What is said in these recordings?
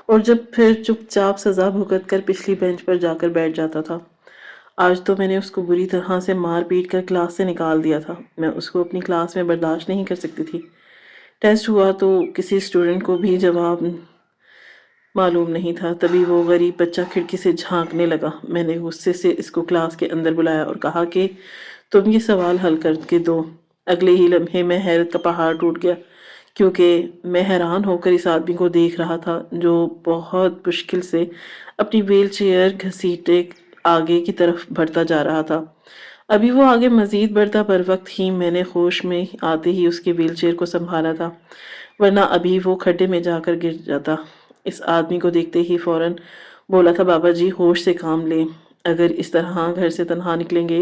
اور جب پھر چپ چاپ سزا بھگت کر پچھلی بینچ پر جا کر بیٹھ جاتا تھا۔ آج تو میں نے اس کو بری طرح سے مار پیٹ کر کلاس سے نکال دیا تھا۔ میں اس کو اپنی کلاس میں برداشت نہیں کر سکتی تھی۔ ٹیسٹ ہوا تو کسی اسٹوڈنٹ کو بھی جواب معلوم نہیں تھا، تبھی وہ غریب بچہ کھڑکی سے جھانکنے لگا۔ میں نے غصے سے اس کو کلاس کے اندر بلایا اور کہا کہ تم یہ سوال حل کر کے دو۔ اگلے ہی لمحے میں حیرت کا پہاڑ ٹوٹ گیا، کیونکہ میں حیران ہو کر اس آدمی کو دیکھ رہا تھا جو بہت مشکل سے اپنی ویل چیئر گھسیٹے آگے کی طرف بڑھتا جا رہا تھا۔ ابھی وہ آگے مزید بڑھتا، پر وقت ہی میں نے ہوش میں آتے ہی اس کی ویل چیئر کو سنبھالا تھا، ورنہ ابھی وہ کھڈے میں جا کر گر جاتا۔ اس آدمی کو دیکھتے ہی فوراً بولا تھا، بابا جی ہوش سے کام لیں، اگر اس طرح گھر سے تنہا نکلیں گے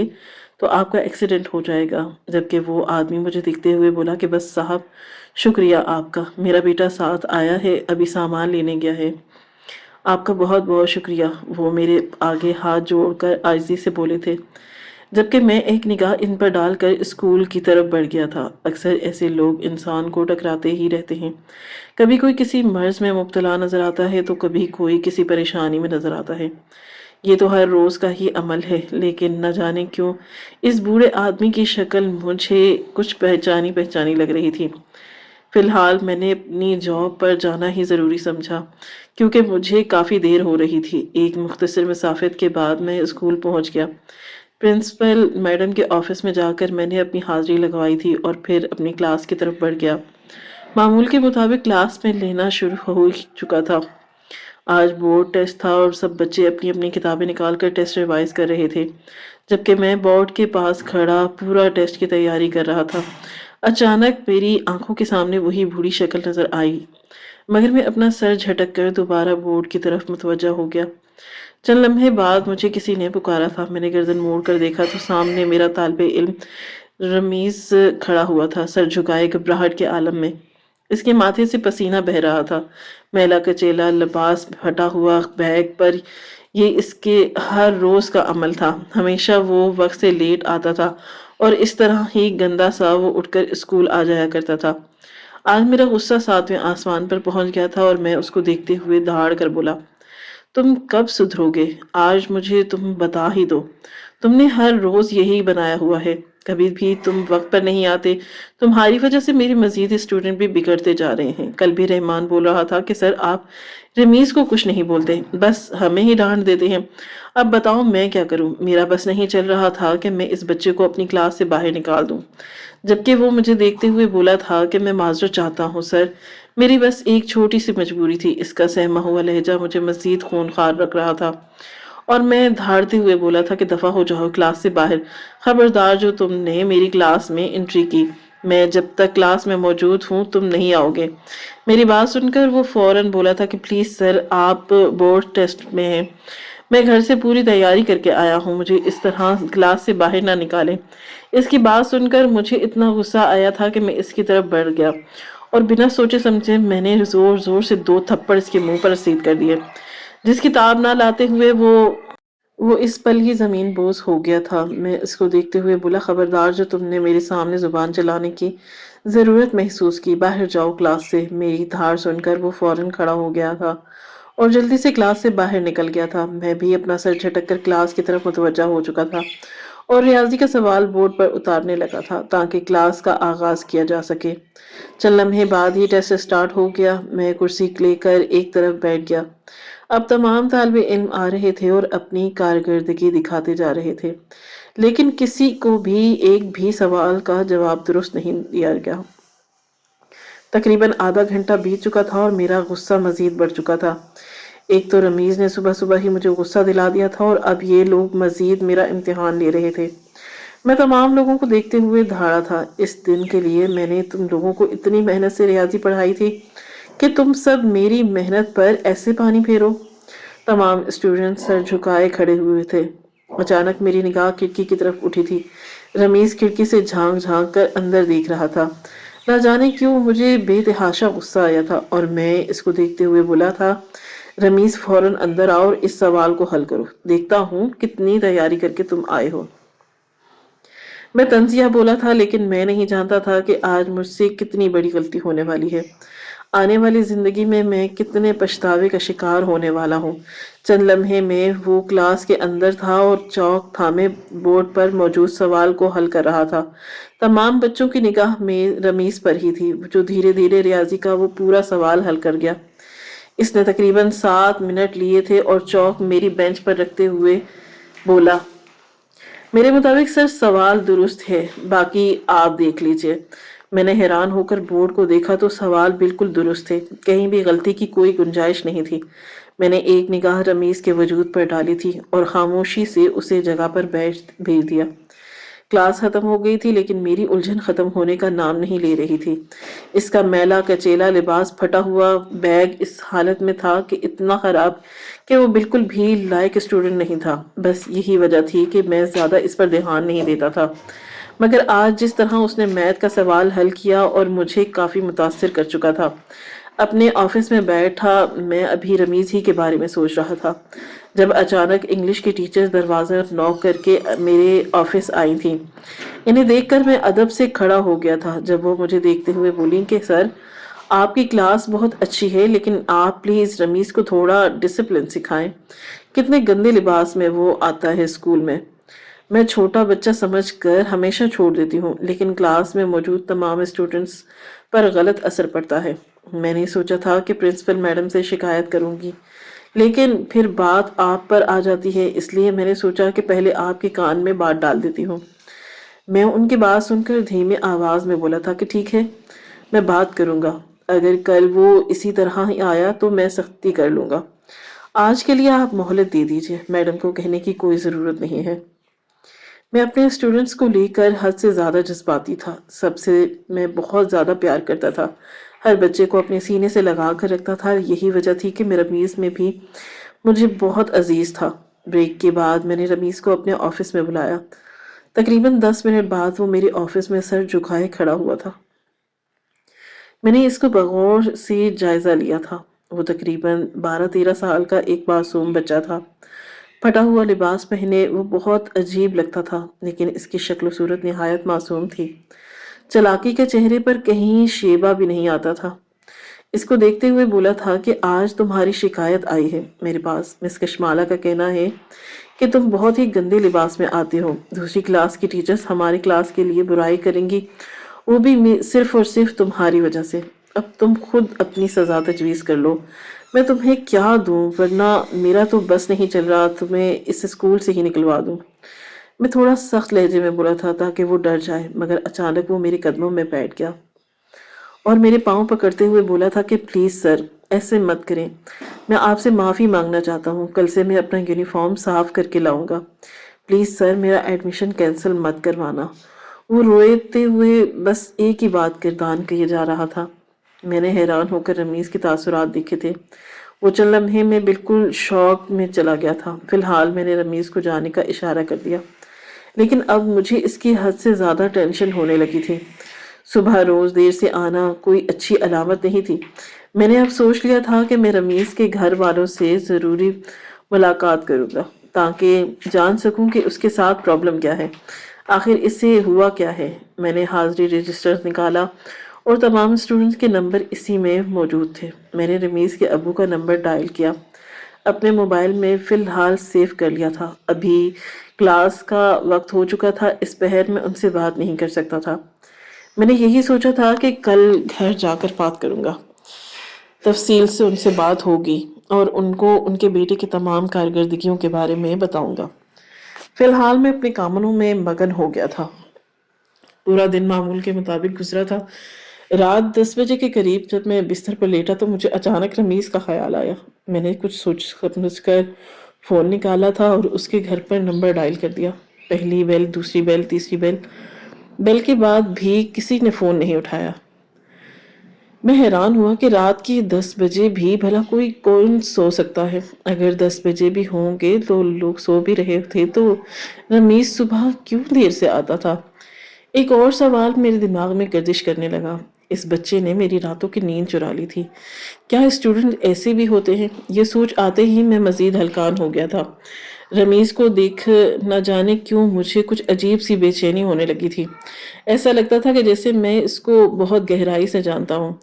تو آپ کا ایکسیڈنٹ ہو جائے گا۔ جبکہ وہ آدمی مجھے دیکھتے ہوئے بولا کہ بس صاحب شکریہ آپ کا، میرا بیٹا ساتھ آیا ہے، ابھی سامان لینے گیا ہے۔ آپ کا بہت بہت شکریہ، وہ میرے آگے ہاتھ جوڑ کر عاجزی سے بولے تھے، جبکہ میں ایک نگاہ ان پر ڈال کر اسکول کی طرف بڑھ گیا تھا۔ اکثر ایسے لوگ انسان کو ٹکراتے ہی رہتے ہیں، کبھی کوئی کسی مرض میں مبتلا نظر آتا ہے تو کبھی کوئی کسی پریشانی میں نظر آتا ہے۔ یہ تو ہر روز کا ہی عمل ہے، لیکن نہ جانے کیوں اس بوڑھے آدمی کی شکل مجھے کچھ پہچانی پہچانی لگ رہی تھی۔ فی الحال میں نے اپنی جاب پر جانا ہی ضروری سمجھا، کیونکہ مجھے کافی دیر ہو رہی تھی۔ ایک مختصر مسافت کے بعد میں اسکول پہنچ گیا۔ پرنسپل میڈم کے آفس میں جا کر میں نے اپنی حاضری لگوائی تھی اور پھر اپنی کلاس کی طرف بڑھ گیا۔ معمول کے مطابق کلاس میں لینا شروع ہو چکا تھا۔ آج بورڈ ٹیسٹ تھا اور سب بچے اپنی اپنی کتابیں نکال کر ٹیسٹ ریوائز کر رہے تھے، جبکہ میں بورڈ کے پاس کھڑا پورا ٹیسٹ کی تیاری کر رہا تھا۔ اچانک میری آنکھوں کے سامنے وہی بوڑھی شکل نظر آئی، مگر میں اپنا سر جھٹک کر دوبارہ بورڈ کی طرف متوجہ ہو گیا۔ چند لمحے بعد مجھے کسی نے پکارا تھا۔ میں نے گردن موڑ کر دیکھا تو سامنے میرا طالب علم رمیز کھڑا ہوا تھا، سر جھکائے گھبراہٹ کے عالم میں۔ اس کے ماتھے سے پسینہ بہہ رہا تھا، میلا کچیلا لباس پھٹا ہوا بیگ پر۔ یہ اس کے ہر روز کا عمل تھا، ہمیشہ وہ وقت سے لیٹ آتا تھا اور اس طرح ہی گندا سا وہ اٹھ کر اسکول آ جایا کرتا تھا۔ آج میرا غصہ 7ویں آسمان پر پہنچ گیا تھا اور میں اس کو دیکھتے ہوئے دھاڑ کر بولا، تم کب سدھرو گے؟ آج مجھے تم بتا ہی دو۔ تم نے ہر روز یہی بنایا ہوا ہے، کبھی بھی تم وقت پر نہیں آتے۔ تمہاری وجہ سے میری مزید اسٹوڈنٹ بھی بگڑتے جا رہے ہیں۔ کل بھی رحمان بول رہا تھا کہ سر آپ رمیز کو کچھ نہیں بولتے، بس ہمیں ہی ڈانٹ دیتے ہیں۔ اب بتاؤ میں کیا کروں؟ میرا بس نہیں چل رہا تھا کہ میں اس بچے کو اپنی کلاس سے باہر نکال دوں، جبکہ وہ مجھے دیکھتے ہوئے بولا تھا کہ میں معذرت چاہتا ہوں سر، میری بس ایک چھوٹی سی مجبوری تھی۔ اس کا سہما ہوا لہجہ مجھے مزید خونخوار رکھ رہا تھا اور میں دھاڑتے ہوئے بولا تھا کہ دفع ہو جاؤ کلاس سے باہر۔ خبردار جو تم نے میری کلاس میں انٹری کی، میں جب تک کلاس میں موجود ہوں تم نہیں آؤ گے۔ میری بات سن کر وہ فوراً بولا تھا کہ پلیز سر آپ بورڈ ٹیسٹ میں ہیں، میں گھر سے پوری تیاری کر کے آیا ہوں، مجھے اس طرح کلاس سے باہر نہ نکالیں۔ اس کی بات سن کر مجھے اتنا غصہ آیا تھا کہ میں اس کی طرف بڑھ گیا اور بنا سوچے سمجھے میں نے زور زور سے 2 تھپڑ اس کے منہ پر رسید کر دیے، جس کی تاب نہ لاتے ہوئے وہ اس پل ہی زمین بوس ہو گیا تھا۔ میں اس کو دیکھتے ہوئے بولا، خبردار جو تم نے میرے سامنے زبان چلانے کی ضرورت محسوس کی، باہر جاؤ کلاس سے۔ میری دھاڑ سن کر وہ فوراً کھڑا ہو گیا تھا اور جلدی سے کلاس سے باہر نکل گیا تھا۔ میں بھی اپنا سر جھٹک کر کلاس کی طرف متوجہ ہو چکا تھا اور ریاضی کا سوال بورڈ پر اتارنے لگا تھا تاکہ کلاس کا آغاز کیا جا سکے۔ چند لمحے بعد ہی ٹیسٹ سٹارٹ ہو گیا۔ میں کرسی لے کر ایک طرف بیٹھ گیا۔ اب تمام طالب علم آ رہے تھے اور اپنی کارکردگی دکھاتے جا رہے تھے، لیکن کسی کو بھی ایک بھی سوال کا جواب درست نہیں دیا گیا۔ تقریباً آدھا گھنٹہ بیت چکا تھا اور میرا غصہ مزید بڑھ چکا تھا۔ ایک تو رمیز نے صبح صبح ہی مجھے غصہ دلا دیا تھا اور اب یہ لوگ مزید میرا امتحان لے رہے تھے۔ میں تمام لوگوں کو دیکھتے ہوئے دھاڑا تھا۔ اس دن کے لیے میں نے تم لوگوں کو اتنی محنت سے ریاضی پڑھائی تھی کہ تم سب میری محنت پر ایسے پانی پھیرو۔ تمام اسٹوڈنٹ سر جھکائے کھڑے ہوئے تھے۔ اچانک میری نگاہ کھڑکی کی طرف اٹھی تھی۔ رمیز کھڑکی سے جھانک جھانک کر اندر دیکھ رہا تھا۔ نہ جانے کیوں مجھے بے تحاشا غصہ آیا تھا اور میں اس کو دیکھتے ہوئے بولا تھا، رمیز فوراً اندر آؤ اور اس سوال کو حل کرو، دیکھتا ہوں کتنی تیاری کر کے تم آئے ہو۔ میں طنزیہ بولا تھا، لیکن میں نہیں جانتا تھا کہ آج مجھ سے کتنی بڑی غلطی ہونے والی ہے۔ آنے والی زندگی میں کتنے پچھتاوے کا شکار ہونے والا ہوں۔ چند لمحے میں وہ کلاس کے اندر تھا اور چاک تھامے بورڈ پر موجود سوال کو حل کر رہا تھا۔ تمام بچوں کی نگاہ میں رمیز پر ہی تھی، جو دھیرے دھیرے ریاضی کا وہ پورا سوال حل کر گیا۔ اس نے تقریباً 7 منٹ لیے تھے اور چاک میری بینچ پر رکھتے ہوئے بولا، میرے مطابق سر سوال درست ہے، باقی آپ دیکھ لیجئے۔ میں نے حیران ہو کر بورڈ کو دیکھا تو سوال بالکل درست تھے، کہیں بھی غلطی کی کوئی گنجائش نہیں تھی۔ میں نے ایک نگاہ رمیز کے وجود پر ڈالی تھی اور خاموشی سے اسے جگہ پر بھیج دیا۔ کلاس ختم ہو گئی تھی، لیکن میری الجھن ختم ہونے کا نام نہیں لے رہی تھی۔ اس کا میلا کچیلا لباس، پھٹا ہوا بیگ اس حالت میں تھا کہ اتنا خراب کہ وہ بالکل بھی لائق اسٹوڈنٹ نہیں تھا۔ بس یہی وجہ تھی کہ میں زیادہ اس پر دھیان نہیں دیتا تھا، مگر آج جس طرح اس نے میتھ کا سوال حل کیا اور مجھے کافی متاثر کر چکا تھا۔ اپنے آفس میں بیٹھا میں ابھی رمیز ہی کے بارے میں سوچ رہا تھا جب اچانک انگلش کی ٹیچر دروازہ نوک کر کے میرے آفس آئی تھیں۔ انہیں دیکھ کر میں ادب سے کھڑا ہو گیا تھا جب وہ مجھے دیکھتے ہوئے بولیں کہ سر، آپ کی کلاس بہت اچھی ہے، لیکن آپ پلیز رمیز کو تھوڑا ڈسپلن سکھائیں۔ کتنے گندے لباس میں وہ آتا ہے اسکول میں۔ میں چھوٹا بچہ سمجھ کر ہمیشہ چھوڑ دیتی ہوں، لیکن کلاس میں موجود تمام اسٹوڈنٹس پر غلط اثر پڑتا ہے۔ میں نے سوچا تھا کہ پرنسپل میڈم سے شکایت کروں گی، لیکن پھر بات آپ پر آ جاتی ہے، اس لیے میں نے سوچا کہ پہلے آپ کے کان میں بات ڈال دیتی ہوں۔ میں ان کی بات سن کر دھیمی آواز میں بولا تھا کہ ٹھیک ہے، میں بات کروں گا۔ اگر کل وہ اسی طرح ہی آیا تو میں سختی کر لوں گا۔ آج کے لیے آپ مہلت دے دیجیے، میڈم کو کہنے کی کوئی ضرورت نہیں ہے۔ میں اپنے اسٹوڈنٹس کو لے کر حد سے زیادہ جذباتی تھا، سب سے میں بہت زیادہ پیار کرتا تھا، ہر بچے کو اپنے سینے سے لگا کر رکھتا تھا۔ یہی وجہ تھی کہ رمیز میں بھی مجھے بہت عزیز تھا۔ بریک کے بعد میں نے رمیز کو اپنے آفس میں بلایا۔ تقریباً 10 منٹ بعد وہ میرے آفس میں سر جھکائے کھڑا ہوا تھا۔ میں نے اس کو بغور سے جائزہ لیا تھا۔ وہ تقریباً 12-13 سال کا ایک معصوم بچہ تھا۔ پھٹا ہوا لباس پہنے وہ بہت عجیب لگتا تھا، لیکن اس کی شکل و صورت نہایت معصوم تھی۔ چالاکی کے چہرے پر کہیں شیبہ بھی نہیں آتا تھا۔ اس کو دیکھتے ہوئے بولا تھا کہ آج تمہاری شکایت آئی ہے میرے پاس۔ مس کشمالا کا کہنا ہے کہ تم بہت ہی گندے لباس میں آتے ہو۔ دوسری کلاس کی ٹیچرز ہماری کلاس کے لیے برائی کریں گی، وہ بھی صرف اور صرف تمہاری وجہ سے۔ اب تم خود اپنی سزا تجویز کر لو، میں تمہیں کیا دوں، ورنہ میرا تو بس نہیں چل رہا، تمہیں اس اسکول سے ہی نکلوا دوں۔ میں تھوڑا سخت لہجے میں بولا تھا تاکہ وہ ڈر جائے، مگر اچانک وہ میرے قدموں میں بیٹھ گیا اور میرے پاؤں پکڑتے ہوئے بولا تھا کہ پلیز سر، ایسے مت کریں، میں آپ سے معافی مانگنا چاہتا ہوں، کل سے میں اپنا یونیفارم صاف کر کے لاؤں گا، پلیز سر میرا ایڈمیشن کینسل مت کروانا۔ وہ روتے ہوئے بس ایک ہی بات گردان کیے جا رہا تھا۔ میں نے حیران ہو کر رمیز کے تاثرات دیکھے تھے۔ وہ چند لمحے میں بالکل شوق میں چلا گیا تھا۔ فی الحال میں نے رمیز کو جانے کا اشارہ کر دیا، لیکن اب مجھے اس کی حد سے زیادہ ٹینشن ہونے لگی تھی۔ صبح روز دیر سے آنا کوئی اچھی علامت نہیں تھی۔ میں نے اب سوچ لیا تھا کہ میں رمیز کے گھر والوں سے ضروری ملاقات کروں گا تاکہ جان سکوں کہ اس کے ساتھ پرابلم کیا ہے، آخر اس سے ہوا کیا ہے۔ میں نے حاضری رجسٹر نکالا اور تمام اسٹوڈنٹس کے نمبر اسی میں موجود تھے۔ میں نے رمیز کے ابو کا نمبر ڈائل کیا، اپنے موبائل میں فی الحال سیو کر لیا تھا۔ ابھی کلاس کا وقت ہو چکا تھا، اس پہر میں ان سے بات نہیں کر سکتا تھا۔ میں نے یہی سوچا تھا کہ کل گھر جا کر بات کروں گا، تفصیل سے ان سے بات ہوگی اور ان کو ان کے بیٹے کی تمام کارکردگیوں کے بارے میں بتاؤں گا۔ فی الحال میں اپنے کاموں میں مگن ہو گیا تھا۔ پورا دن معمول کے مطابق گزرا تھا۔ رات 10 بجے کے قریب جب میں بستر پر لیٹا تو مجھے اچانک رمیز کا خیال آیا۔ میں نے کچھ سوچ سمجھ کر فون نکالا تھا اور اس کے گھر پر نمبر ڈائل کر دیا۔ پہلی بیل، دوسری بیل، تیسری بیل، بیل کے بعد بھی کسی نے فون نہیں اٹھایا۔ میں حیران ہوا کہ رات کی 10 بجے بھی بھلا کوئی کون سو سکتا ہے؟ اگر 10 بجے بھی ہوں گے تو لوگ سو بھی رہے تھے تو رمیز صبح کیوں دیر سے آتا تھا؟ ایک اور سوال میرے دماغ میں گردش کرنے لگا۔ اس بچے نے میری راتوں کی نیند چرا لی تھی۔ کیا اسٹوڈنٹ ایسے بھی ہوتے ہیں؟ یہ سوچ آتے ہی میں مزید ہلکان ہو گیا تھا۔ رمیز کو دیکھ نہ جانے کیوں مجھے کچھ عجیب سی بے چینی ہونے لگی تھی۔ ایسا لگتا تھا کہ جیسے میں اس کو بہت گہرائی سے جانتا ہوں،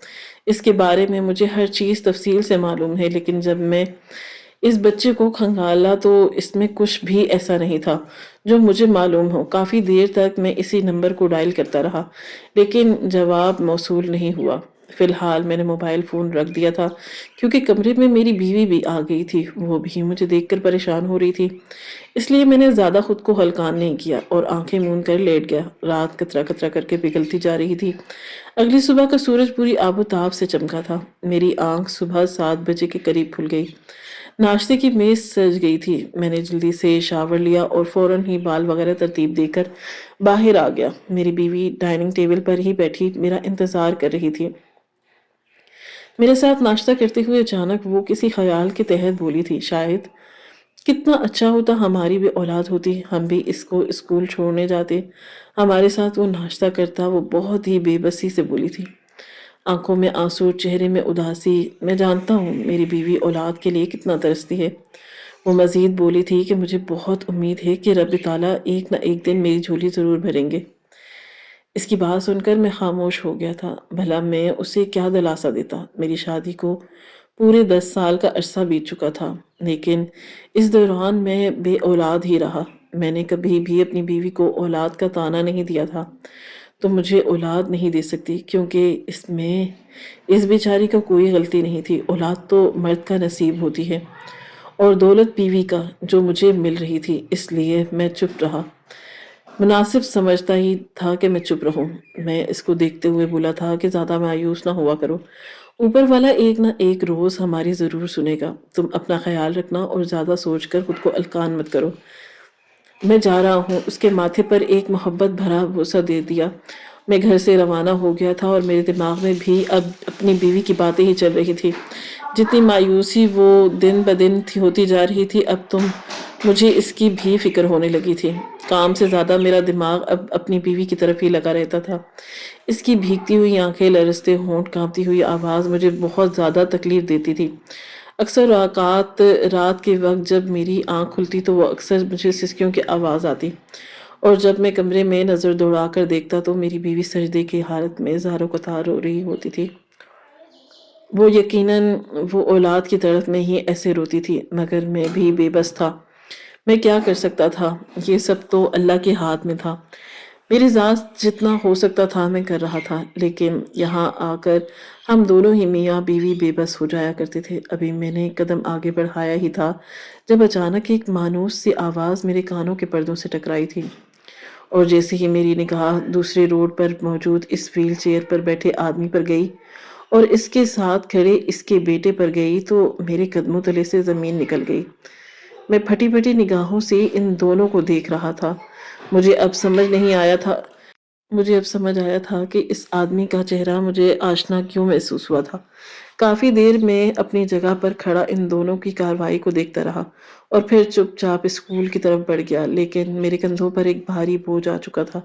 اس کے بارے میں مجھے ہر چیز تفصیل سے معلوم ہے، لیکن جب میں اس بچے کو کھنگالا تو اس میں کچھ بھی ایسا نہیں تھا جو مجھے معلوم ہو۔ کافی دیر تک میں اسی نمبر کو ڈائل کرتا رہا، لیکن جواب موصول نہیں ہوا۔ فی الحال میں نے موبائل فون رکھ دیا تھا کیونکہ کمرے میں میری بیوی بھی آ گئی تھی، وہ بھی مجھے دیکھ کر پریشان ہو رہی تھی، اس لیے میں نے زیادہ خود کو ہلکان نہیں کیا اور آنکھیں موند کر لیٹ گیا۔ رات قطرہ قطرہ کر کے پگھلتی جا رہی تھی۔ اگلی صبح کا سورج پوری آب و تاب سے چمکا تھا۔ میری آنکھ صبح 7 بجے کے قریب کھل گئی۔ ناشتے کی میز سج گئی تھی۔ میں نے جلدی سے شاور لیا اور فوراً ہی بال وغیرہ ترتیب دے کر باہر آ گیا۔ میری بیوی ڈائننگ ٹیبل پر ہی بیٹھی میرا انتظار کر رہی تھی۔ میرے ساتھ ناشتہ کرتے ہوئے اچانک وہ کسی خیال کے تحت بولی تھی، شاید کتنا اچھا ہوتا ہماری بھی اولاد ہوتی، ہم بھی اس کو اسکول چھوڑنے جاتے، ہمارے ساتھ وہ ناشتہ کرتا۔ وہ بہت ہی بے بسی سے بولی تھی، آنکھوں میں آنسو، چہرے میں اداسی۔ میں جانتا ہوں میری بیوی اولاد کے لیے کتنا ترستی ہے۔ وہ مزید بولی تھی کہ مجھے بہت امید ہے کہ رب تعالیٰ ایک نہ ایک دن میری جھولی ضرور بھریں گے۔ اس کی بات سن کر میں خاموش ہو گیا تھا۔ بھلا میں اسے کیا دلاسا دیتا؟ میری شادی کو پورے 10 سال کا عرصہ بیت چکا تھا، لیکن اس دوران میں بے اولاد ہی رہا۔ میں نے کبھی بھی اپنی بیوی کو اولاد کا طعنہ نہیں دیا تھا، تو مجھے اولاد نہیں دے سکتی کیونکہ اس میں اس بیچاری کا کوئی غلطی نہیں تھی۔ اولاد تو مرد کا نصیب ہوتی ہے اور دولت بیوی کا، جو مجھے مل رہی تھی، اس لیے میں چپ رہا۔ مناسب سمجھتا ہی تھا کہ میں چپ رہوں۔ میں اس کو دیکھتے ہوئے بولا تھا کہ زیادہ مایوس نہ ہوا کرو، اوپر والا ایک نہ ایک روز ہماری ضرور سنے گا۔ تم اپنا خیال رکھنا اور زیادہ سوچ کر خود کو ہلکان مت کرو۔ میں جا رہا ہوں۔ اس کے ماتھے پر ایک محبت بھرا بوسہ دے دیا۔ میں گھر سے روانہ ہو گیا تھا اور میرے دماغ میں بھی اب اپنی بیوی کی باتیں ہی چل رہی تھی۔ جتنی مایوسی وہ دن بدن ہوتی جا رہی تھی، اب مجھے اس کی بھی فکر ہونے لگی تھی۔ کام سے زیادہ میرا دماغ اب اپنی بیوی کی طرف ہی لگا رہتا تھا۔ اس کی بھیگتی ہوئی آنکھیں، لرزتے ہونٹ، کانپتی ہوئی آواز مجھے بہت زیادہ تکلیف دیتی تھی۔ اکثر اوقات رات کے وقت جب میری آنکھ کھلتی تو وہ اکثر مجھے سسکیوں کی آواز آتی، اور جب میں کمرے میں نظر دوڑا کر دیکھتا تو میری بیوی سجدے کی حالت میں زار و قطار رو رہی ہوتی تھی۔ وہ یقیناً وہ اولاد کی طرف میں ہی ایسے روتی تھی، مگر میں بھی بے بس تھا۔ میں کیا کر سکتا تھا؟ یہ سب تو اللہ کے ہاتھ میں تھا۔ میری ذات جتنا ہو سکتا تھا میں کر رہا تھا، لیکن یہاں آ کر ہم دونوں ہی میاں بیوی بے بس ہو جایا کرتے تھے۔ ابھی میں نے قدم آگے بڑھایا ہی تھا جب اچانک ایک مانوس سی آواز میرے کانوں کے پردوں سے ٹکرائی تھی، اور جیسے ہی میری نگاہ دوسرے روڈ پر موجود اس ویل چیئر پر بیٹھے آدمی پر گئی اور اس کے ساتھ کھڑے اس کے بیٹے پر گئی تو میرے قدموں تلے سے زمین نکل گئی۔ میں پھٹی پھٹی نگاہوں سے ان دونوں کو دیکھ رہا تھا۔ مجھے اب سمجھ آیا تھا کہ اس آدمی کا چہرہ مجھے آشنا کیوں محسوس ہوا تھا۔ کافی دیر میں اپنی جگہ پر کھڑا ان دونوں کی کارروائی کو دیکھتا رہا اور پھر چپ چاپ اسکول کی طرف بڑھ گیا، لیکن میرے کندھوں پر ایک بھاری بوجھ آ چکا تھا۔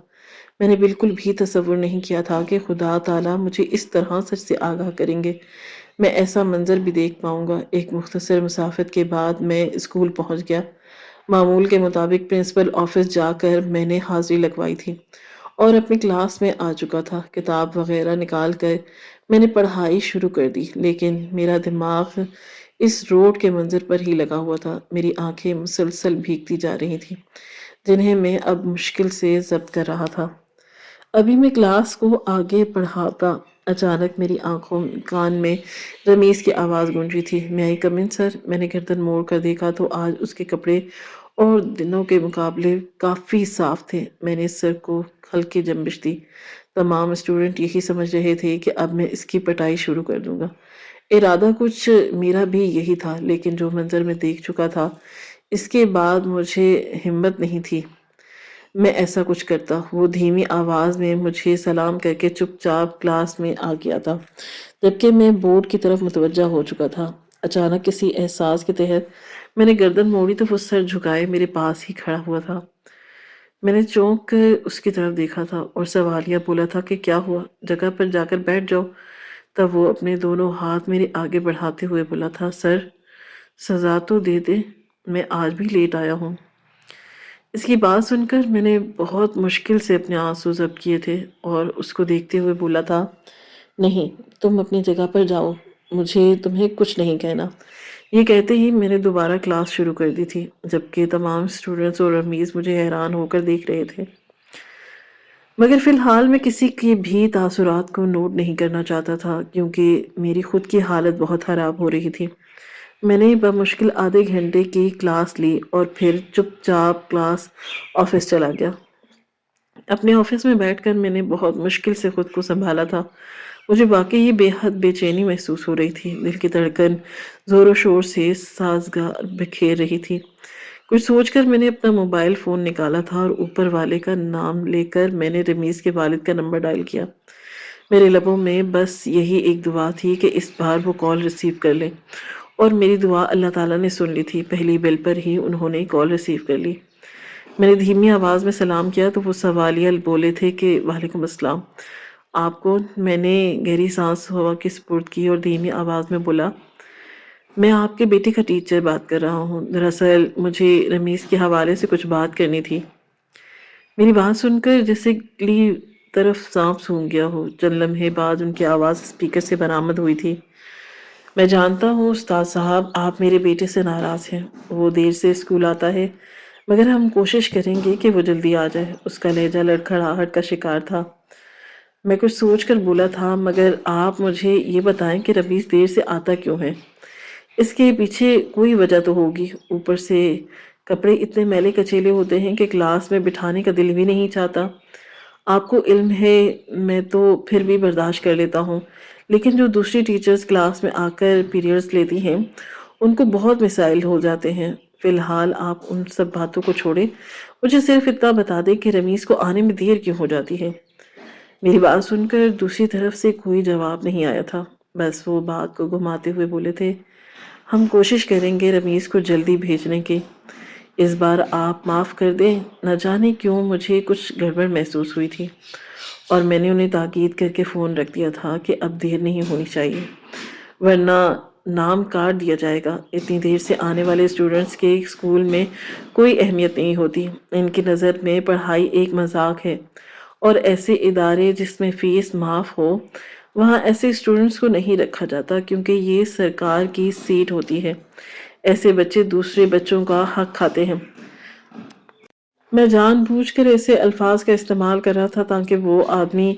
میں نے بالکل بھی تصور نہیں کیا تھا کہ خدا تعالیٰ مجھے اس طرح سچ سے آگاہ کریں گے، میں ایسا منظر بھی دیکھ پاؤں گا۔ ایک مختصر مسافت کے بعد میں اسکول پہنچ گیا۔ معمول کے مطابق پرنسپل آفس جا کر میں نے حاضری لگوائی تھی اور اپنی کلاس میں آ چکا تھا۔ کتاب وغیرہ نکال کر میں نے پڑھائی شروع کر دی، لیکن میرا دماغ اس روڈ کے منظر پر ہی لگا ہوا تھا۔ میری آنکھیں مسلسل بھیگتی جا رہی تھیں، جنہیں میں اب مشکل سے ضبط کر رہا تھا۔ ابھی میں کلاس کو آگے پڑھاتا، اچانک میری کان میں رمیز کی آواز گونجی تھی، "میں آئی کم ان سر؟" میں نے گردن موڑ کر دیکھا تو آج اس کے کپڑے اور دنوں کے مقابلے کافی صاف تھے۔ میں نے سر کو ہلکی جنبش دی۔ تمام اسٹوڈنٹ یہی سمجھ رہے تھے کہ اب میں اس کی پٹائی شروع کر دوں گا۔ ارادہ کچھ میرا بھی یہی تھا، لیکن جو منظر میں دیکھ چکا تھا اس کے بعد مجھے ہمت نہیں تھی میں ایسا کچھ کرتا۔ وہ دھیمی آواز میں مجھے سلام کر کے چپ چاپ کلاس میں آ گیا تھا، جبکہ میں بورڈ کی طرف متوجہ ہو چکا تھا۔ اچانک کسی احساس کے تحت میں نے گردن موڑی تو وہ سر جھکائے میرے پاس ہی کھڑا ہوا تھا۔ میں نے چونک کر اس کی طرف دیکھا تھا اور سوالیہ بولا تھا کہ کیا ہوا، جگہ پر جا کر بیٹھ جاؤ۔ تب وہ اپنے دونوں ہاتھ میرے آگے بڑھاتے ہوئے بولا تھا، "سر، سزا تو دے دے۔" میں آج بھی لیٹ آیا ہوں۔ اس کی بات سن کر میں نے بہت مشکل سے اپنے آنسو ضبط کیے تھے اور اس کو دیکھتے ہوئے بولا تھا، نہیں، تم اپنی جگہ پر جاؤ، مجھے تمہیں کچھ نہیں کہنا۔ یہ کہتے ہی میں نے دوبارہ کلاس شروع کر دی تھی، جبکہ تمام اسٹوڈنٹس اور رمیز مجھے حیران ہو کر دیکھ رہے تھے۔ مگر فی الحال میں کسی کے بھی تاثرات کو نوٹ نہیں کرنا چاہتا تھا، کیونکہ میری خود کی حالت بہت خراب ہو رہی تھی۔ میں نے بمشکل آدھے گھنٹے کی کلاس لی اور پھر چپ چاپ کلاس آفس چلا گیا۔ اپنے آفس میں بیٹھ کر میں نے بہت مشکل سے خود کو سنبھالا تھا۔ مجھے واقعی بے حد بے چینی محسوس ہو رہی تھی، دل کی دھڑکن زور و شور سے سازگار بکھیر رہی تھی۔ کچھ سوچ کر میں نے اپنا موبائل فون نکالا تھا اور اوپر والے کا نام لے کر میں نے رمیز کے والد کا نمبر ڈائل کیا۔ میرے لبوں میں بس یہی ایک دعا تھی کہ اس بار وہ کال ریسیو کر لیں، اور میری دعا اللہ تعالیٰ نے سن لی تھی۔ پہلی بیل پر ہی انہوں نے کال ریسیو کر لی۔ میں نے دھیمی آواز میں سلام کیا تو وہ سوالیہ بولے تھے کہ وعلیکم السلام، آپ کو؟ میں نے گہری سانس ہوا کی سپرد کی اور دھیمی آواز میں بولا، میں آپ کے بیٹے کا ٹیچر بات کر رہا ہوں، دراصل مجھے رمیز کے حوالے سے کچھ بات کرنی تھی۔ میری بات سن کر جیسے اگلی طرف سانپ سونگھ گیا ہو، چند لمحے بعد ان کی آواز اسپیکر سے برآمد ہوئی تھی، میں جانتا ہوں استاد صاحب آپ میرے بیٹے سے ناراض ہیں، وہ دیر سے اسکول آتا ہے، مگر ہم کوشش کریں گے کہ وہ جلدی آ جائے۔ اس کا لہجہ لڑکھڑاہٹ کا شکار تھا۔ میں کچھ سوچ کر بولا تھا، مگر آپ مجھے یہ بتائیں کہ رمیز دیر سے آتا کیوں ہے؟ اس کے پیچھے کوئی وجہ تو ہوگی، اوپر سے کپڑے اتنے میلے کچیلے ہوتے ہیں کہ کلاس میں بٹھانے کا دل بھی نہیں چاہتا۔ آپ کو علم ہے میں تو پھر بھی برداشت کر لیتا ہوں، لیکن جو دوسری ٹیچرز کلاس میں آ کر پیریڈز لیتی ہیں ان کو بہت مسائل ہو جاتے ہیں۔ فی الحال آپ ان سب باتوں کو چھوڑیں، مجھے صرف اتنا بتا دیں کہ رمیز کو آنے میں دیر کیوں ہو جاتی ہے۔ میری بات سن کر دوسری طرف سے کوئی جواب نہیں آیا تھا، بس وہ بات کو گھماتے ہوئے بولے تھے، ہم کوشش کریں گے رمیز کو جلدی بھیجنے کی، اس بار آپ معاف کر دیں، نہ جانے کیوں مجھے کچھ گڑبڑ محسوس ہوئی تھی، اور میں نے انہیں تاکید کر کے فون رکھ دیا تھا کہ اب دیر نہیں ہونی چاہیے، ورنہ نام کاٹ دیا جائے گا۔ اتنی دیر سے آنے والے اسٹوڈنٹس کے اسکول میں کوئی اہمیت نہیں ہوتی، ان کی نظر میں پڑھائی ایک مذاق ہے، اور ایسے ادارے جس میں فیس معاف ہو وہاں ایسے اسٹوڈنٹس کو نہیں رکھا جاتا، کیونکہ یہ سرکار کی سیٹ ہوتی ہے، ایسے بچے دوسرے بچوں کا حق کھاتے ہیں۔ میں جان بوجھ کر ایسے الفاظ کا استعمال کر رہا تھا تاکہ وہ آدمی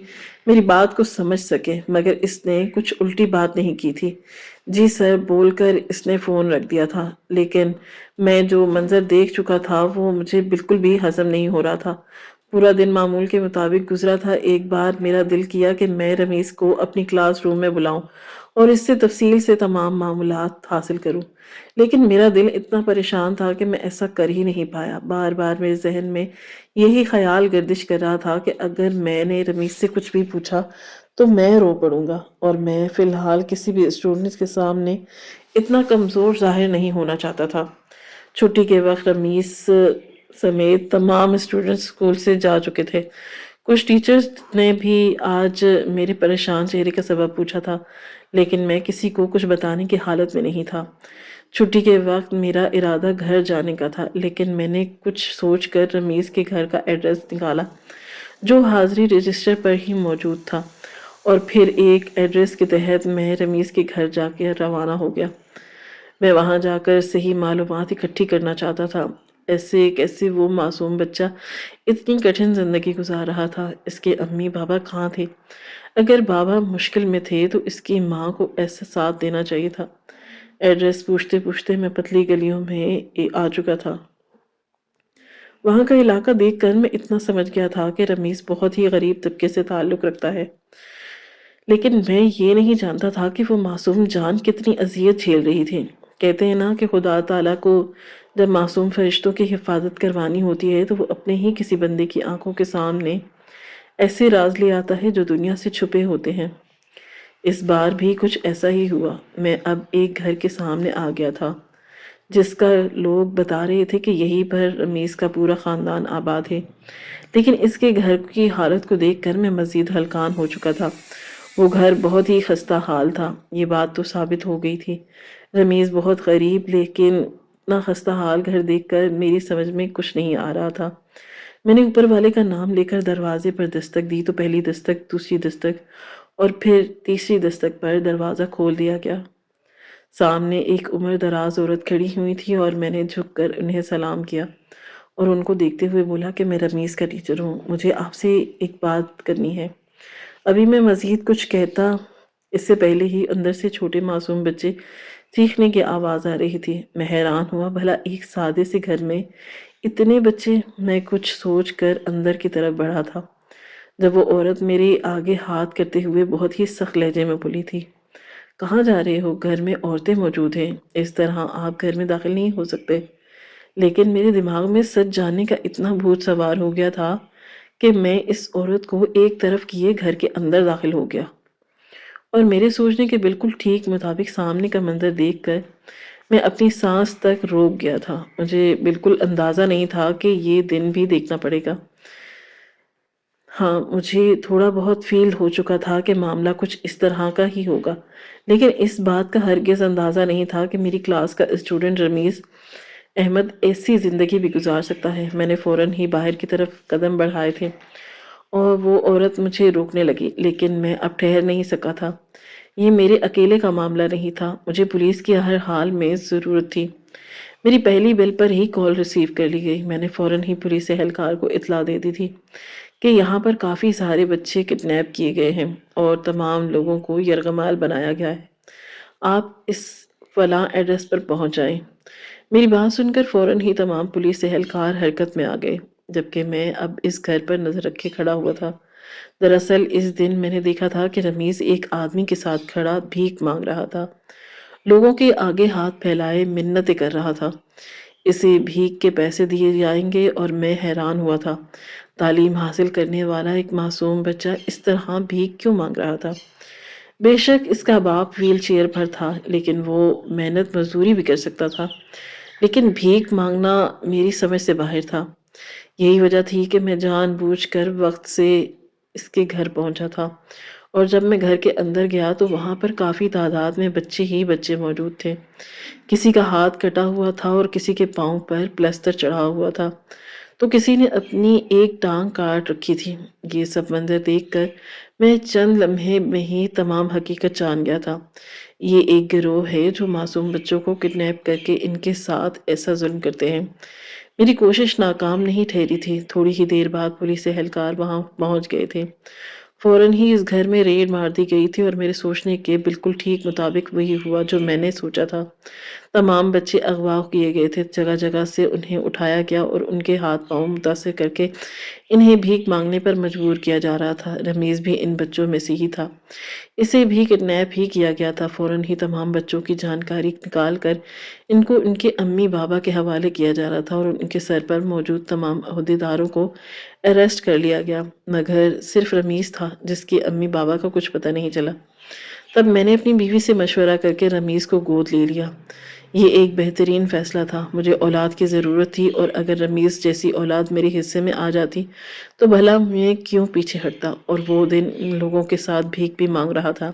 میری بات کو سمجھ سکے، مگر اس نے کچھ الٹی بات نہیں کی تھی۔ جی سر بول کر اس نے فون رکھ دیا تھا، لیکن میں جو منظر دیکھ چکا تھا وہ مجھے بالکل بھی ہضم نہیں ہو رہا تھا۔ پورا دن معمول کے مطابق گزرا تھا۔ ایک بار میرا دل کیا کہ میں رمیز کو اپنی کلاس روم میں بلاؤں اور اس سے تفصیل سے تمام معاملات حاصل کروں، لیکن میرا دل اتنا پریشان تھا کہ میں ایسا کر ہی نہیں پایا۔ بار بار میرے ذہن میں یہی خیال گردش کر رہا تھا کہ اگر میں نے رمیز سے کچھ بھی پوچھا تو میں رو پڑوں گا، اور میں فی الحال کسی بھی اسٹوڈنٹ کے سامنے اتنا کمزور ظاہر نہیں ہونا چاہتا تھا۔ چھٹی کے وقت رمیز سمیت تمام اسٹوڈنٹس اسکول سے جا چکے تھے۔ کچھ ٹیچرز نے بھی آج میرے پریشان چہرے کا سبب پوچھا تھا، لیکن میں کسی کو کچھ بتانے کی حالت میں نہیں تھا۔ چھٹی کے وقت میرا ارادہ گھر جانے کا تھا، لیکن میں نے کچھ سوچ کر رمیز کے گھر کا ایڈریس نکالا جو حاضری رجسٹر پر ہی موجود تھا، اور پھر ایک ایڈریس کے تحت میں رمیز کے گھر جا کے روانہ ہو گیا۔ میں وہاں جا کر صحیح معلومات اکٹھی کرنا چاہتا تھا۔ ایسے کیسے وہ معصوم بچہ اتنی کٹھن زندگی گزار رہا تھا؟ اس کے امی بابا کہاں تھے؟ اگر بابا مشکل میں تھے تو اس کی ماں کو ایسا ساتھ دینا چاہیے تھا۔ ایڈریس پوچھتے پوچھتے میں پتلی گلیوں میں آ چکا تھا۔ وہاں کا علاقہ دیکھ کر میں اتنا سمجھ گیا تھا کہ رمیز بہت ہی غریب طبقے سے تعلق رکھتا ہے، لیکن میں یہ نہیں جانتا تھا کہ وہ معصوم جان کتنی اذیت جھیل رہی تھی۔ کہتے ہیں نا کہ خدا تعالیٰ کو جب معصوم فرشتوں کی حفاظت کروانی ہوتی ہے تو وہ اپنے ہی کسی بندے کی آنکھوں کے سامنے ایسے راز لے آتا ہے جو دنیا سے چھپے ہوتے ہیں۔ اس بار بھی کچھ ایسا ہی ہوا۔ میں اب ایک گھر کے سامنے آ گیا تھا جس کا لوگ بتا رہے تھے کہ یہیں پر رمیز کا پورا خاندان آباد ہے، لیکن اس کے گھر کی حالت کو دیکھ کر میں مزید ہلکان ہو چکا تھا۔ وہ گھر بہت ہی خستہ حال تھا، یہ بات تو ثابت ہو گئی تھی۔ رمیز بہت غریب لیکن اتنا خستہ حال گھر دیکھ کر میری سمجھ میں کچھ نہیں آ رہا تھا۔ میں نے اوپر والے کا نام لے کر دروازے پر دستک دی تو پہلی دستک، دوسری دستک اور پھر تیسری دستک پر دروازہ کھول دیا گیا۔ سامنے ایک عمر دراز عورت کھڑی ہوئی تھی اور میں نے جھک کر انہیں سلام کیا اور ان کو دیکھتے ہوئے بولا کہ میں رمیز کا ٹیچر ہوں، مجھے آپ سے ایک بات کرنی ہے۔ ابھی میں مزید کچھ کہتا اس سے پہلے ہی اندر سے چھوٹے معصوم بچے چیخنے کی آواز آ رہی تھی۔ میں حیران ہوا، بھلا ایک سادے سے گھر میں اتنے بچے؟ میں کچھ سوچ کر اندر کی طرف بڑھا تھا جب وہ عورت میرے آگے ہاتھ کرتے ہوئے بہت ہی سخت لہجے میں بولی تھی، کہاں جا رہے ہو؟ گھر میں عورتیں موجود ہیں، اس طرح آپ گھر میں داخل نہیں ہو سکتے۔ لیکن میرے دماغ میں سچ جاننے کا اتنا بھوت سوار ہو گیا تھا کہ میں اس عورت کو ایک طرف کیے گھر کے اندر داخل ہو گیا، اور میرے سوچنے کے بالکل ٹھیک مطابق سامنے کا منظر دیکھ کر میں اپنی سانس تک روک گیا تھا۔ مجھے بالکل اندازہ نہیں تھا کہ یہ دن بھی دیکھنا پڑے گا۔ ہاں، مجھے تھوڑا بہت فیل ہو چکا تھا کہ معاملہ کچھ اس طرح کا ہی ہوگا، لیکن اس بات کا ہرگز اندازہ نہیں تھا کہ میری کلاس کا اسٹوڈنٹ رمیز احمد ایسی زندگی بھی گزار سکتا ہے۔ میں نے فوراً ہی باہر کی طرف قدم بڑھائے تھے اور وہ عورت مجھے روکنے لگی، لیکن میں اب ٹھہر نہیں سکا تھا۔ یہ میرے اکیلے کا معاملہ نہیں تھا، مجھے پولیس کی ہر حال میں ضرورت تھی۔ میری پہلی بیل پر ہی کال ریسیو کر لی گئی۔ میں نے فوراً ہی پولیس اہلکار کو اطلاع دے دی تھی کہ یہاں پر کافی سارے بچے کڈنیپ کیے گئے ہیں اور تمام لوگوں کو یرغمال بنایا گیا ہے۔ آپ اس فلاں ایڈریس پر پہنچ جائیں۔ میری بات سن کر فوراً ہی تمام پولیس اہلکار حرکت میں آ گئے، جبکہ میں اب اس گھر پر نظر رکھے کھڑا ہوا تھا۔ دراصل اس دن میں نے دیکھا تھا کہ رمیز ایک آدمی کے ساتھ کھڑا بھیک مانگ رہا تھا، لوگوں کے آگے ہاتھ پھیلائے منتیں کر رہا تھا، اسے بھیک کے پیسے دیے جائیں گے، اور میں حیران ہوا تھا تعلیم حاصل کرنے والا ایک معصوم بچہ اس طرح بھیک کیوں مانگ رہا تھا؟ بے شک اس کا باپ ویل چیئر پر تھا، لیکن وہ محنت مزدوری بھی کر سکتا تھا، لیکن بھیک مانگنا میری سمجھ سے باہر تھا۔ یہی وجہ تھی کہ میں جان بوجھ کر وقت سے اس کے گھر پہنچا تھا، اور جب میں گھر کے اندر گیا تو وہاں پر کافی تعداد میں بچے ہی بچے موجود تھے۔ کسی کا ہاتھ کٹا ہوا تھا اور کسی کے پاؤں پر پلسٹر چڑھا ہوا تھا، تو کسی نے اپنی ایک ٹانگ کاٹ رکھی تھی۔ یہ سب منظر دیکھ کر میں چند لمحے میں ہی تمام حقیقت جان گیا تھا۔ یہ ایک گروہ ہے جو معصوم بچوں کو کڈنیپ کر کے ان کے ساتھ ایسا ظلم کرتے ہیں۔ میری کوشش ناکام نہیں ٹھہری تھی۔ تھوڑی ہی دیر بعد پولیس اہلکار وہاں پہنچ گئے تھے۔ فوراً ہی اس گھر میں ریڈ مار دی گئی تھی، اور میرے سوچنے کے بالکل ٹھیک مطابق وہی ہوا جو میں نے سوچا تھا۔ تمام بچے اغوا کیے گئے تھے، جگہ جگہ سے انہیں اٹھایا گیا اور ان کے ہاتھ پاؤں متاثر کر کے انہیں بھیک مانگنے پر مجبور کیا جا رہا تھا۔ رمیز بھی ان بچوں میں سے ہی تھا، اسے بھی کڈنیپ ہی کیا گیا تھا۔ فوراً ہی تمام بچوں کی جانکاری نکال کر ان کو ان کے امی بابا کے حوالے کیا جا رہا تھا، اور ان کے سر پر موجود تمام عہدیداروں کو اریسٹ کر لیا گیا، مگر صرف رمیز تھا جس کے امی بابا کا کچھ پتہ نہیں چلا۔ تب میں نے اپنی بیوی سے مشورہ کر کے رمیز کو گود لے لیا۔ یہ ایک بہترین فیصلہ تھا، مجھے اولاد کی ضرورت تھی، اور اگر رمیز جیسی اولاد میرے حصے میں آ جاتی تو بھلا میں کیوں پیچھے ہٹتا، اور وہ دن ان لوگوں کے ساتھ بھیک بھی مانگ رہا تھا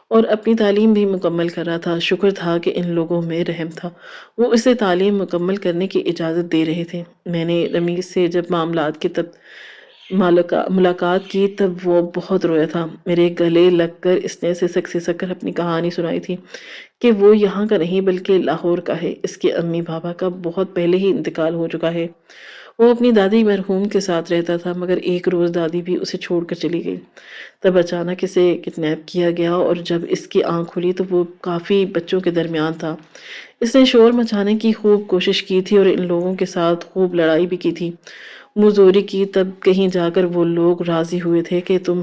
اور اپنی تعلیم بھی مکمل کر رہا تھا۔ شکر تھا کہ ان لوگوں میں رحم تھا، وہ اسے تعلیم مکمل کرنے کی اجازت دے رہے تھے۔ میں نے رمیز سے جب معاملات کی ملاقات کی تب وہ بہت رویا تھا۔ میرے گلے لگ کر اس نے سسک سسک کر اپنی کہانی سنائی تھی کہ وہ یہاں کا نہیں بلکہ لاہور کا ہے، اس کے امی بابا کا بہت پہلے ہی انتقال ہو چکا ہے۔ وہ اپنی دادی مرحوم کے ساتھ رہتا تھا، مگر ایک روز دادی بھی اسے چھوڑ کر چلی گئی۔ تب اچانک اسے کڈنیپ کیا گیا، اور جب اس کی آنکھ کھلی تو وہ کافی بچوں کے درمیان تھا۔ اس نے شور مچانے کی خوب کوشش کی تھی اور ان لوگوں کے ساتھ خوب لڑائی بھی کی تھی، منہ زوری کی۔ تب کہیں جا کر وہ لوگ راضی ہوئے تھے کہ تم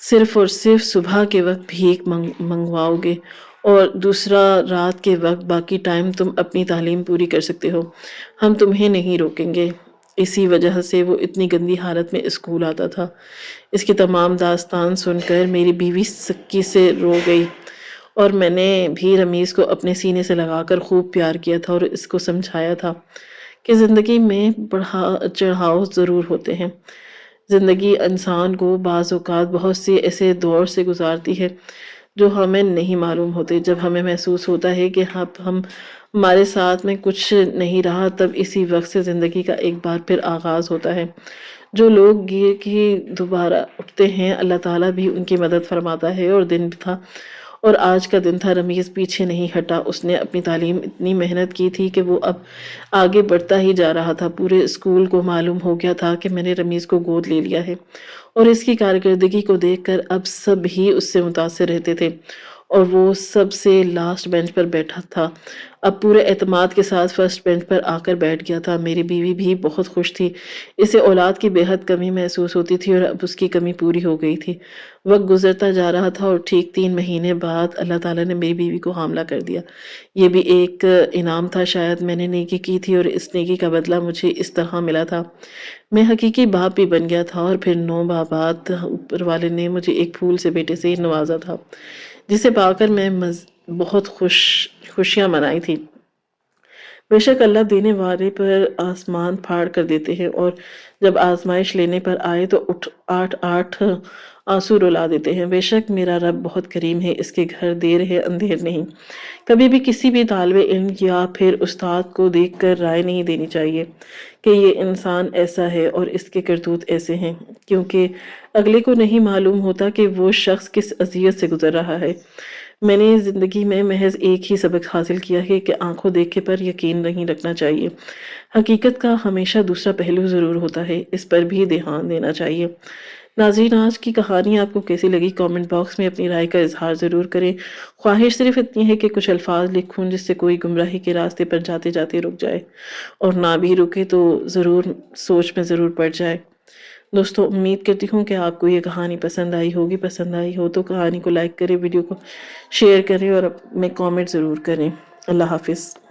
صرف اور صرف صبح کے وقت بھیک منگواؤ گے، اور دوسرا رات کے وقت باقی ٹائم تم اپنی تعلیم پوری کر سکتے ہو، ہم تمہیں نہیں روکیں گے۔ اسی وجہ سے وہ اتنی گندی حالت میں اسکول آتا تھا۔ اس کی تمام داستان سن کر میری بیوی سکی سے رو گئی، اور میں نے بھی رمیز کو اپنے سینے سے لگا کر خوب پیار کیا تھا اور اس کو سمجھایا تھا کہ زندگی میں چڑھاؤ ضرور ہوتے ہیں۔ زندگی انسان کو بعض اوقات بہت سے ایسے دور سے گزارتی ہے جو ہمیں نہیں معلوم ہوتے۔ جب ہمیں محسوس ہوتا ہے کہ ہم ہمارے ساتھ میں کچھ نہیں رہا، تب اسی وقت سے زندگی کا ایک بار پھر آغاز ہوتا ہے۔ جو لوگ گر کے دوبارہ اٹھتے ہیں، اللہ تعالیٰ بھی ان کی مدد فرماتا ہے۔ اور دن تھا، اور آج کا دن تھا، رمیز پیچھے نہیں ہٹا۔ اس نے اپنی تعلیم اتنی محنت کی تھی کہ وہ اب آگے بڑھتا ہی جا رہا تھا۔ پورے اسکول کو معلوم ہو گیا تھا کہ میں نے رمیز کو گود لے لیا ہے، اور اس کی کارکردگی کو دیکھ کر اب سب ہی اس سے متاثر رہتے تھے، اور وہ سب سے لاسٹ بینچ پر بیٹھا تھا۔ اب پورے اعتماد کے ساتھ فرسٹ بینچ پر آ کر بیٹھ گیا تھا۔ میری بیوی بھی بہت خوش تھی۔ اسے اولاد کی بے حد کمی محسوس ہوتی تھی، اور اب اس کی کمی پوری ہو گئی تھی۔ وقت گزرتا جا رہا تھا، اور ٹھیک 3 مہینے بعد اللہ تعالیٰ نے میری بیوی کو حاملہ کر دیا۔ یہ بھی ایک انعام تھا، شاید میں نے نیکی کی تھی اور اس نیکی کا بدلہ مجھے اس طرح ملا تھا۔ میں حقیقی باپ بھی بن گیا تھا، اور پھر 9 ماہ بعد اوپر والے نے مجھے ایک پھول سے بیٹے سے نوازا تھا، جسے پا کر میں بہت خوشیاں منائی تھی۔ بے شک اللہ دینے والے پر آسمان پھاڑ کر دیتے ہیں، اور جب آزمائش لینے پر آئے تو 8 آنسو رلا دیتے ہیں۔ بے شک میرا رب بہت کریم ہے، اس کے گھر دیر ہے اندھیر نہیں۔ کبھی بھی کسی بھی طالب علم یا پھر استاد کو دیکھ کر رائے نہیں دینی چاہیے کہ یہ انسان ایسا ہے اور اس کے کرتوت ایسے ہیں، کیونکہ اگلے کو نہیں معلوم ہوتا کہ وہ شخص کس اذیت سے گزر رہا ہے۔ میں نے زندگی میں محض ایک ہی سبق حاصل کیا ہے کہ آنکھوں دیکھے پر یقین نہیں رکھنا چاہیے۔ حقیقت کا ہمیشہ دوسرا پہلو ضرور ہوتا ہے، اس پر بھی دھیان دینا چاہیے۔ ناظرین، آج کی کہانی آپ کو کیسی لگی؟ کامنٹ باکس میں اپنی رائے کا اظہار ضرور کریں۔ خواہش صرف اتنی ہے کہ کچھ الفاظ لکھوں جس سے کوئی گمراہی کے راستے پر جاتے جاتے رک جائے، اور نہ بھی رکے تو ضرور سوچ میں ضرور پڑ جائے۔ دوستو، امید کرتی ہوں کہ آپ کو یہ کہانی پسند آئی ہوگی۔ پسند آئی ہو تو کہانی کو لائک کریں، ویڈیو کو شیئر کریں، اور میں کامنٹ ضرور کریں۔ اللہ حافظ۔